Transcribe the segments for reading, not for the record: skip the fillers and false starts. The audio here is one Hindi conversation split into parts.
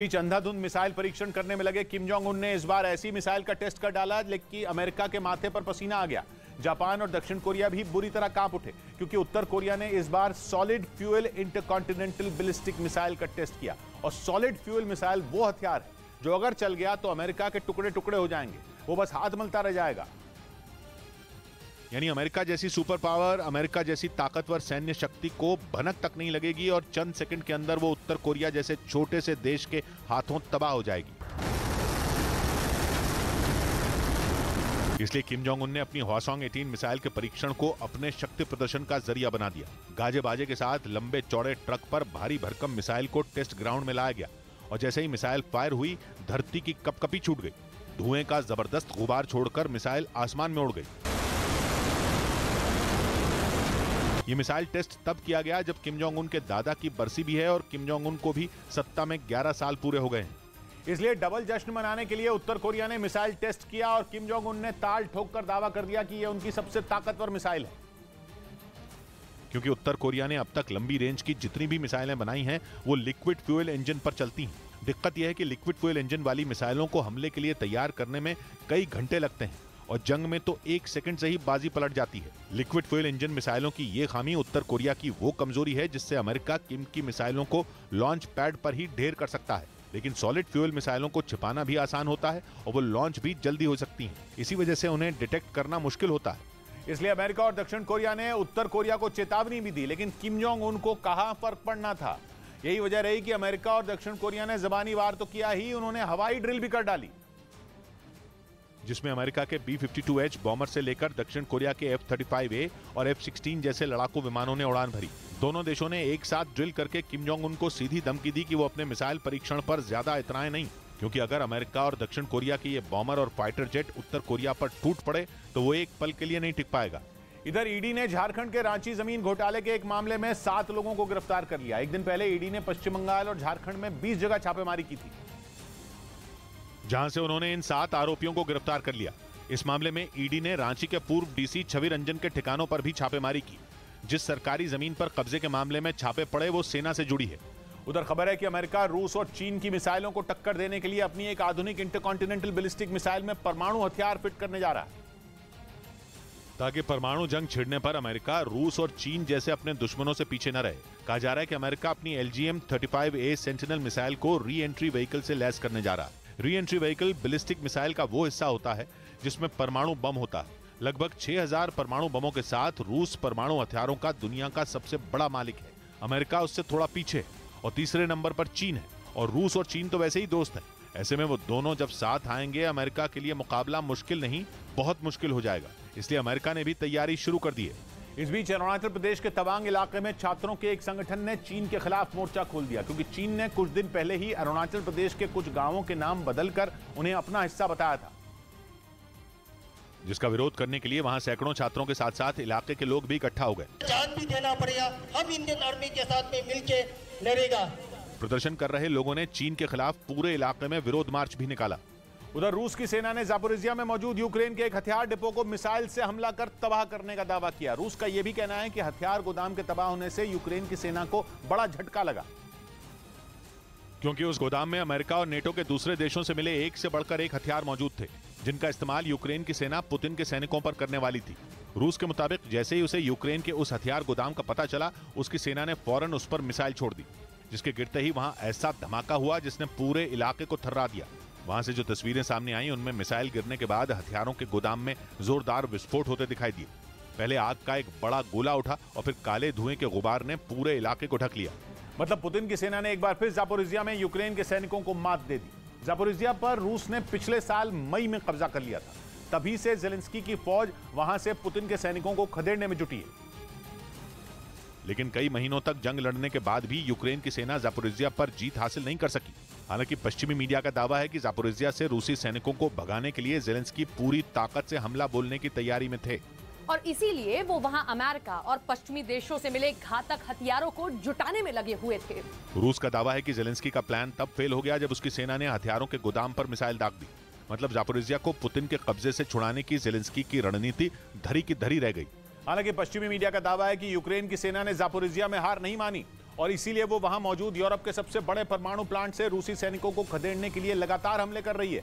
बीच अंधाधुंध मिसाइल परीक्षण करने में लगे किम जोंग उन ने इस बार ऐसी मिसाइल का टेस्ट कर डाला लेकिन अमेरिका के माथे पर पसीना आ गया। जापान और दक्षिण कोरिया भी बुरी तरह कांप उठे क्योंकि उत्तर कोरिया ने इस बार solid fuel intercontinental ballistic missile का टेस्ट किया। और सॉलिड फ्यूल मिसाइल वो हथियार है जो अगर चल गया तो अमेरिका के टुकड़े टुकड़े हो जाएंगे, वो बस हाथ मलता रह जाएगा। यानी अमेरिका जैसी सुपर पावर, अमेरिका जैसी ताकतवर सैन्य शक्ति को भनक तक नहीं लगेगी और चंद सेकंड के अंदर वो उत्तर कोरिया जैसे छोटे से देश के हाथों तबाह हो जाएगी। इसलिए किम जोंग उन ने अपनी हवासोंग 18 मिसाइल के परीक्षण को अपने शक्ति प्रदर्शन का जरिया बना दिया। गाजे बाजे के साथ लंबे चौड़े ट्रक पर भारी भरकम मिसाइल को टेस्ट ग्राउंड में लाया गया और जैसे ही मिसाइल फायर हुई, धरती की कपकपी छूट गई। धुएं का जबरदस्त गुबार छोड़कर मिसाइल आसमान में उड़ गई। ये मिसाइल टेस्ट तब किया गया जब किम जोंग उन के दादा की बरसी भी है और किम जोंग उन को भी सत्ता में 11 साल पूरे हो गए हैं। इसलिए डबल जश्न मनाने के लिए उत्तर कोरिया ने मिसाइल टेस्ट किया और किम जोंग उन ने ताल ठोककर दावा कर दिया कि यह उनकी सबसे ताकतवर मिसाइल है। क्योंकि उत्तर कोरिया ने अब तक लंबी रेंज की जितनी भी मिसाइलें बनाई हैं वो लिक्विड फ्यूल इंजन पर चलती हैं। दिक्कत यह है कि लिक्विड फ्यूल इंजन वाली मिसाइलों को हमले के लिए तैयार करने में कई घंटे लगते हैं और जंग में तो 1 सेकंड से ही बाजी पलट जाती है। लिक्विड फ्यूल इंजन मिसाइलों की ये खामी उत्तर कोरिया की वो कमजोरी है जिससे अमेरिका किम की मिसाइलों को लॉन्च पैड पर ही ढेर कर सकता है, लेकिन सॉलिड फ्यूल मिसाइलों को छिपाना भी आसान होता है और वो लॉन्च भी जल्दी हो सकती हैं। इसी वजह से उन्हें डिटेक्ट करना मुश्किल होता है। इसलिए अमेरिका और दक्षिण कोरिया ने उत्तर कोरिया को चेतावनी भी दी, लेकिन किम जोंग उन को कहां फर्क पड़ना था। यही वजह रही कि अमेरिका और दक्षिण कोरिया ने जबानी वार तो किया ही, उन्होंने हवाई ड्रिल भी कर डाली, जिसमें अमेरिका के B-52H बॉम्बर से लेकर दक्षिण कोरिया के F-35A और F-16 जैसे लड़ाकू विमानों ने उड़ान भरी। दोनों देशों ने एक साथ ड्रिल करके किम जोंग उन को सीधी धमकी दी कि वो अपने मिसाइल परीक्षण पर ज्यादा इतराएं नहीं, क्योंकि अगर अमेरिका और दक्षिण कोरिया के ये बॉम्बर और फाइटर जेट उत्तर कोरिया पर टूट पड़े तो वो एक पल के लिए नहीं टिक पाएगा। इधर ईडी ने झारखंड के रांची जमीन घोटाले के एक मामले में 7 लोगों को गिरफ्तार कर लिया। एक दिन पहले ईडी ने पश्चिम बंगाल और झारखंड में 20 जगह छापेमारी की थी, जहां से उन्होंने इन 7 आरोपियों को गिरफ्तार कर लिया। इस मामले में ईडी ने रांची के पूर्व डीसी छवि रंजन के ठिकानों पर भी छापेमारी की। जिस सरकारी जमीन पर कब्जे के मामले में छापे पड़े वो सेना से जुड़ी है। उधर खबर है कि अमेरिका रूस और चीन की मिसाइलों को टक्कर देने के लिए अपनी एक आधुनिक इंटरकॉन्टिनेंटल बैलिस्टिक मिसाइल में परमाणु हथियार फिट करने जा रहा है, ताकि परमाणु जंग छिड़ने पर अमेरिका, रूस और चीन जैसे अपने दुश्मनों से पीछे न रहे। कहा जा रहा है कि अमेरिका अपनी LGM-35A सेंटिनल मिसाइल को री एंट्री व्हीकल से लैस करने जा रहा है। Re entry vehicle ballistic missile का वो हिस्सा होता है जिसमें परमाणु बम होता है। लगभग 6000 परमाणु बमों के साथ रूस परमाणु हथियारों का दुनिया का सबसे बड़ा मालिक है। अमेरिका उससे थोड़ा पीछे और तीसरे नंबर पर चीन है, और रूस और चीन तो वैसे ही दोस्त हैं। ऐसे में वो दोनों जब साथ आएंगे, अमेरिका के लिए मुकाबला मुश्किल नहीं, बहुत मुश्किल हो जाएगा। इसलिए अमेरिका ने भी तैयारी शुरू कर दी है। इस बीच अरुणाचल प्रदेश के तवांग इलाके में छात्रों के एक संगठन ने चीन के खिलाफ मोर्चा खोल दिया, क्योंकि चीन ने कुछ दिन पहले ही अरुणाचल प्रदेश के कुछ गांवों के नाम बदलकर उन्हें अपना हिस्सा बताया था, जिसका विरोध करने के लिए वहां सैकड़ों छात्रों के साथ साथ इलाके के लोग भी इकट्ठा हो गए। जान भी देना पड़ेगा, हम इंडियन आर्मी के साथ में मिलके लड़ेगा। प्रदर्शन कर रहे लोगों ने चीन के खिलाफ पूरे इलाके में विरोध मार्च भी निकाला। उधर रूस की सेना ने जापोरिजिया में मौजूद यूक्रेन के एक हथियार डिपो को मिसाइल से हमला कर तबाह करने का दावा किया। रूस का यह भी कहना है कि हथियार गोदाम के तबाह होने से यूक्रेन की सेना को बड़ा झटका लगा, क्योंकि उस गोदाम में अमेरिका और नेटो के दूसरे देशों से मिले एक से बढ़कर एक हथियार मौजूद थे, जिनका इस्तेमाल यूक्रेन की सेना पुतिन के सैनिकों पर करने वाली थी। रूस के मुताबिक जैसे ही उसे यूक्रेन के उस हथियार गोदाम का पता चला, उसकी सेना ने फौरन उस पर मिसाइल छोड़ दी, जिसके गिरते ही वहां ऐसा धमाका हुआ जिसने पूरे इलाके को थर्रा दिया। वहां से जो तस्वीरें सामने आई उनमें मिसाइल गिरने के बाद हथियारों के गोदाम में जोरदार विस्फोट होते दिखाई दिए। पहले आग का एक बड़ा गोला उठा और फिर काले धुएं के गुबार ने पूरे इलाके को ढक लिया। मतलब पुतिन की सेना ने एक बार फिर जापोरिजिया में यूक्रेन के सैनिकों को मात दे दी। जापोरिजिया पर रूस ने पिछले साल मई में कब्जा कर लिया था, तभी से ज़ेलेंस्की की फौज वहां से पुतिन के सैनिकों को खदेड़ने में जुटी है। लेकिन कई महीनों तक जंग लड़ने के बाद भी यूक्रेन की सेना जापोरिजिया पर जीत हासिल नहीं कर सकी। हालांकि पश्चिमी मीडिया का दावा है कि जापोरिजिया से रूसी सैनिकों को भगाने के लिए ज़ेलेंस्की पूरी ताकत से हमला बोलने की तैयारी में थे, और इसीलिए वो वहां अमेरिका और पश्चिमी देशों से मिले घातक हथियारों को जुटाने में लगे हुए थे। रूस का दावा है कि ज़ेलेंस्की का प्लान तब फेल हो गया जब उसकी सेना ने हथियारों के गोदाम पर मिसाइल दाग दी। मतलब जापोरिजिया को पुतिन के कब्जे से छुड़ाने की ज़ेलेंस्की की रणनीति धरी की धरी रह गई। हालांकि पश्चिमी मीडिया का दावा है कि यूक्रेन की सेना ने जापोरिजिया में हार नहीं मानी और इसीलिए वो वहां मौजूद यूरोप के सबसे बड़े परमाणु प्लांट से रूसी सैनिकों को खदेड़ने के लिए लगातार हमले कर रही है,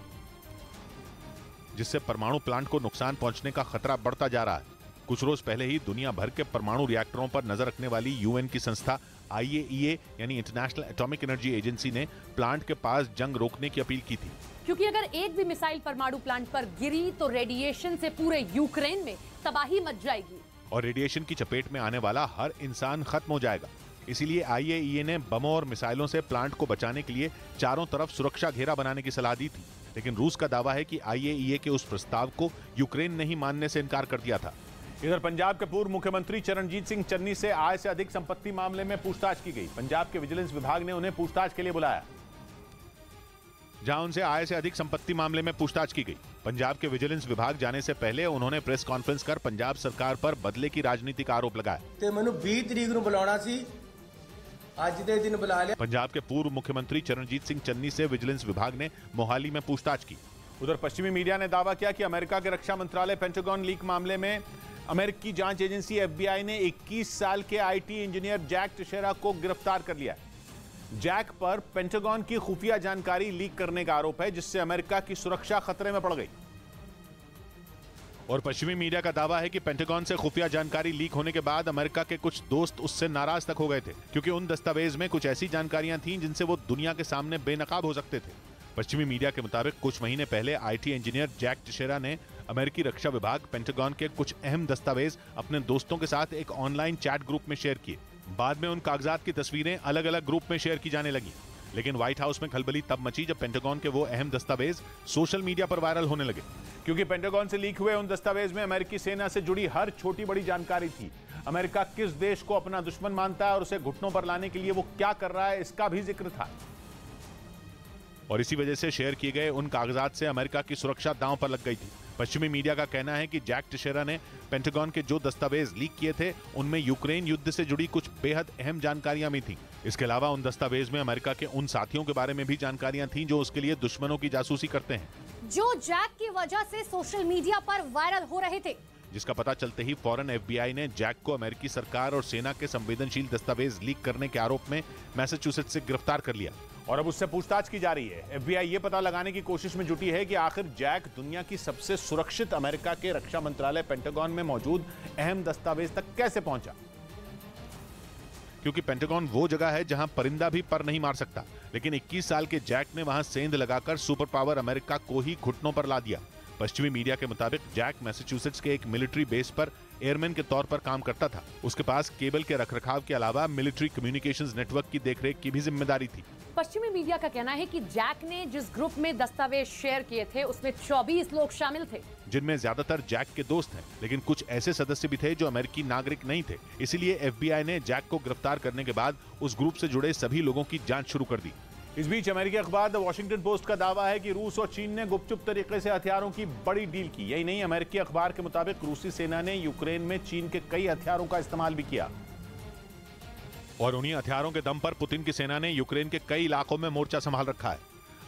जिससे परमाणु प्लांट को नुकसान पहुंचने का खतरा बढ़ता जा रहा है। कुछ रोज पहले ही दुनिया भर के परमाणु रिएक्टरों पर नजर रखने वाली यूएन की संस्था IAEA यानी इंटरनेशनल एटॉमिक एनर्जी एजेंसी ने प्लांट के पास जंग रोकने की अपील की थी, क्योंकि अगर एक भी मिसाइल परमाणु प्लांट पर गिरी तो रेडिएशन से पूरे यूक्रेन में तबाही मच जाएगी और रेडिएशन की चपेट में आने वाला हर इंसान खत्म हो जाएगा। इसीलिए IAEA ने बमों और मिसाइलों से प्लांट को बचाने के लिए चारों तरफ सुरक्षा घेरा बनाने की सलाह दी थी, लेकिन रूस का दावा है कि IAEA के उस प्रस्ताव को यूक्रेन ने ही मानने से इनकार कर दिया था। इधर पंजाब के पूर्व मुख्यमंत्री चरणजीत सिंह चन्नी से आय से अधिक संपत्ति मामले में पूछताछ की गई। पंजाब के विजिलेंस विभाग ने उन्हें पूछताछ के लिए बुलाया, जहां उनसे आय से अधिक संपत्ति मामले में पूछताछ की गई। पंजाब के विजिलेंस विभाग जाने से पहले उन्होंने प्रेस कॉन्फ्रेंस कर पंजाब सरकार पर बदले की राजनीति का आरोप लगाया। ते मैनू 20 तरीक नूं बुलाउणा सी, अज दे दिन बुला लिया। पंजाब के पूर्व मुख्यमंत्री चरणजीत सिंह चन्नी से विजिलेंस विभाग ने मोहाली में पूछताछ की। उधर पश्चिमी मीडिया ने दावा किया कि अमेरिका के रक्षा मंत्रालय पेंटागन लीक मामले में अमेरिकी जांच एजेंसी FBI ने 21 साल के IT इंजीनियर जैक टेशेरा को गिरफ्तार कर लिया है। जैक पर पेंटागन की खुफिया जानकारी लीक करने का आरोप है, जिससे अमेरिका की सुरक्षा खतरे में पड़ गई। और पश्चिमी मीडिया का दावा है कि पेंटागन से खुफिया जानकारी लीक होने के बाद अमेरिका के कुछ दोस्त उससे नाराज तक हो गए थे, क्योंकि उन दस्तावेज में कुछ ऐसी जानकारियां थीं जिनसे वो दुनिया के सामने बेनकाब हो सकते थे। पश्चिमी मीडिया के मुताबिक कुछ महीने पहले IT इंजीनियर जैक टेशेरा ने अमेरिकी रक्षा विभाग पेंटागन के कुछ अहम दस्तावेज अपने दोस्तों के साथ एक ऑनलाइन चैट ग्रुप में शेयर किए। बाद में उन कागजात की तस्वीरें अलग अलग ग्रुप में शेयर की जाने लगी, लेकिन व्हाइट हाउस में खलबली तब मची जब पेंटागन के वो अहम दस्तावेज सोशल मीडिया पर वायरल होने लगे, क्योंकि पेंटागन से लीक हुए उन दस्तावेज में अमेरिकी सेना से जुड़ी हर छोटी बड़ी जानकारी थी। अमेरिका किस देश को अपना दुश्मन मानता है और उसे घुटनों पर लाने के लिए वो क्या कर रहा है, इसका भी जिक्र था। और इसी वजह से शेयर किए गए उन कागजात से अमेरिका की सुरक्षा दांव पर लग गई थी। पश्चिमी मीडिया का कहना है कि जैक टेशेरा ने पेंटागन के जो दस्तावेज लीक किए थे उनमें यूक्रेन युद्ध से जुड़ी कुछ बेहद अहम जानकारियां भी थीं। इसके अलावा उन दस्तावेज में अमेरिका के उन साथियों के बारे में भी जानकारियां थीं जो उसके लिए दुश्मनों की जासूसी करते हैं, जो जैक की वजह से सोशल मीडिया पर वायरल हो रहे थे। जिसका पता चलते ही फौरन FBI ने जैक को अमेरिकी सरकार और सेना के संवेदनशील दस्तावेज लीक करने के आरोप में मैसाचुसेट्स से गिरफ्तार कर लिया और अब उससे पूछताछ की जा रही है। FBI ये पता लगाने की कोशिश में जुटी है कि आखिर जैक दुनिया की सबसे सुरक्षित अमेरिका के रक्षा मंत्रालय पेंटागन में मौजूद अहम दस्तावेज तक कैसे पहुंचा, क्योंकि पेंटागन वो जगह है जहां परिंदा भी पर नहीं मार सकता, लेकिन 21 साल के जैक ने वहां सेंध लगाकर सुपर पावर अमेरिका को ही घुटनों पर ला दिया। पश्चिमी मीडिया के मुताबिक जैक मैसाचुसेट्स के एक मिलिट्री बेस पर एयरमैन के तौर पर काम करता था। उसके पास केबल के रखरखाव के अलावा मिलिट्री कम्युनिकेशंस नेटवर्क की देखरेख की भी जिम्मेदारी थी। पश्चिमी मीडिया का कहना है कि जैक ने जिस ग्रुप में दस्तावेज शेयर किए थे उसमें 24 लोग शामिल थे, जिनमें ज्यादातर जैक के दोस्त हैं, लेकिन कुछ ऐसे सदस्य भी थे जो अमेरिकी नागरिक नहीं थे। इसीलिए FBI ने जैक को गिरफ्तार करने के बाद उस ग्रुप से जुड़े सभी लोगों की जांच शुरू कर दी। इस बीच अमेरिकी अखबार द वॉशिंगटन पोस्ट का दावा है कि रूस और चीन ने गुपचुप तरीके से हथियारों की बड़ी डील की। यही नहीं, अमेरिकी अखबार के मुताबिक रूसी सेना ने यूक्रेन में चीन के कई हथियारों का इस्तेमाल भी किया और उन्हीं हथियारों के दम पर पुतिन की सेना ने यूक्रेन के कई इलाकों में मोर्चा संभाल रखा है।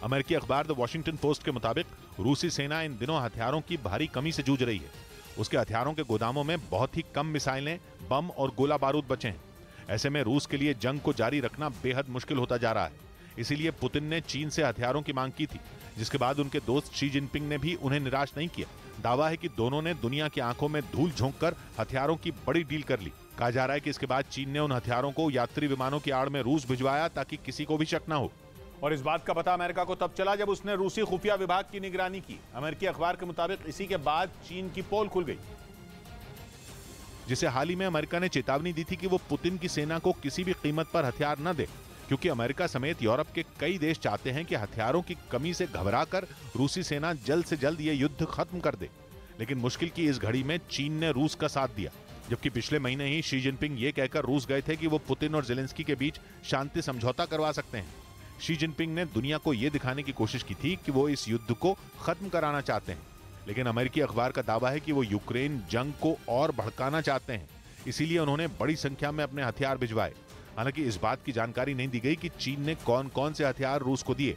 अमेरिकी अखबार द वॉशिंगटन पोस्ट के मुताबिक रूसी सेना इन दिनों हथियारों की भारी कमी से जूझ रही है। उसके हथियारों के गोदामों में बहुत ही कम मिसाइलें, बम और गोला बारूद बचे हैं। ऐसे में रूस के लिए जंग को जारी रखना बेहद मुश्किल होता जा रहा है। इसीलिए पुतिन ने चीन से हथियारों की मांग की थी, जिसके बाद उनके दोस्त शी जिनपिंग ने भी उन्हें निराश नहीं किया। दावा है कि दोनों ने दुनिया की आंखों में धूल झोंककर हथियारों की बड़ी डील कर ली। कहा जा रहा है कि इसके बाद चीन ने उन हथियारों को यात्री विमानों की आड़ में रूस भिजवाया ताकि किसी को भी शक न हो। और इस बात का पता अमेरिका को तब चला जब उसने रूसी खुफिया विभाग की निगरानी की। अमेरिकी अखबार के मुताबिक इसी के बाद चीन की पोल खुल गई, जिसे हाल ही में अमेरिका ने चेतावनी दी थी कि वो पुतिन की सेना को किसी भी कीमत पर हथियार न दे, क्योंकि अमेरिका समेत यूरोप के कई देश चाहते हैं कि हथियारों की कमी से घबराकर रूसी सेना जल्द से जल्द ये युद्ध खत्म कर दे। लेकिन मुश्किल की इस घड़ी में चीन ने रूस का साथ दिया, जबकि पिछले महीने ही शी जिनपिंग ये कहकर रूस गए थे कि वो पुतिन और जेलेंस्की के बीच शांति समझौता करवा सकते हैं। शी जिनपिंग ने दुनिया को ये दिखाने की कोशिश की थी कि वो इस युद्ध को खत्म कराना चाहते हैं, लेकिन अमेरिकी अखबार का दावा है कि वो यूक्रेन जंग को और भड़काना चाहते हैं। इसीलिए उन्होंने बड़ी संख्या में अपने हथियार भिजवाए। हालांकि इस बात की जानकारी नहीं दी गई कि चीन ने कौन कौन से हथियार रूस को दिए।